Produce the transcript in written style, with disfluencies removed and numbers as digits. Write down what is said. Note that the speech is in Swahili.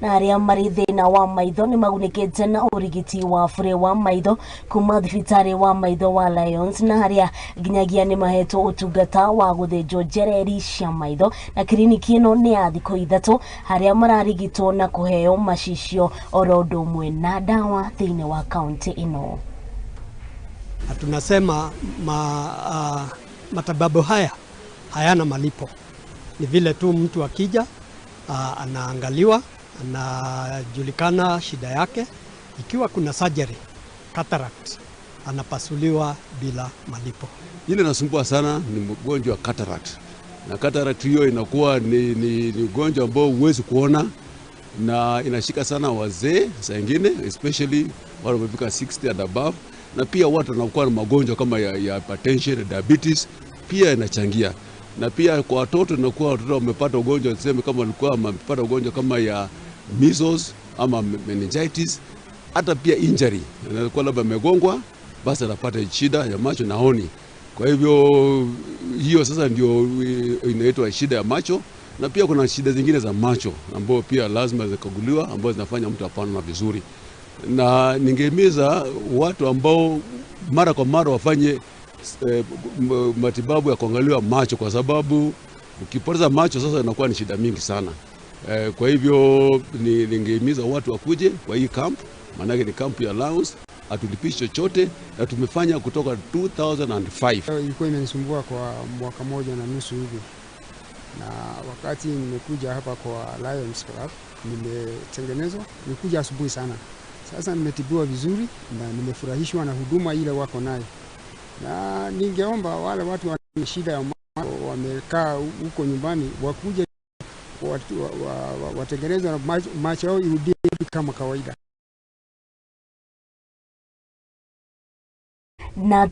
na aria mari thina wa maitho nimagunikiite na urigiti wa bure wa maitho kuma thibitari wa maitho wa Lions na haria nginyagia nimahetwo utungata wa guthinjwo njereri cia maitho na kliniki ino ni ya thikũ 3 haria mararigitwo na kuheo macicio oro ũndũ ũmwe na dawa thĩinĩ wa kaunti ino. Tunasema matibabu haya hayana malipo. Ni vile tu mtu akija anaangaliwa, anajulikana shida yake. Ikiwa kuna surgery, cataract, anapasuliwa bila malipo. Ile nasumbua sana ni mgonjwa wa cataract. Na cataract hiyo inakuwa ni ugonjwa ambao huwezi kuona na inashika sana wazee saa nyingine, especially wale wamefika 60 and above, na pia watu wanakuwa na magonjwa kama ya hypertension, diabetes pia inachangia. Na pia kwa watoto inakuwa watoto wamepata ugonjwa, tuseme kama walikuwa wamepata ugonjwa kama ya measles ama meningitis, hata pia injury, anakuwa labda amegongwa basi anapata shida ya macho na honi. Kwa hivyo hiyo sasa ndio inaitwa shida ya macho. Na pia kuna shida zingine za macho ambao pia lazima zikaguliwa, ambao zinafanya mtu apone vizuri. Na ningehimiza watu ambao mara kwa mara wafanye matibabu ya kuangaliwa macho, kwa sababu ukipoteza macho sasa inakuwa ni shida mingi sana. Kwa hivyo ningehimiza watu wakuje kwa hii camp, maana ni camp ya allowance, hatulipishi chochote na tumefanya kutoka 2005. Ilikuwa imenisumbua kwa mwaka 1.5 hivi. Na wakati nimekuja hapa kwa Lions Club, nimetengenezwa, nimekuja asubuhi sana. Sasa nimetibiwa vizuri na nimefurahishwa na huduma ile wako nayo. Na ningeomba wale watu wana shida ya macho wamekaa huko nyumbani wakuje watengenezwe na macho yao irudie kama kawaida. Na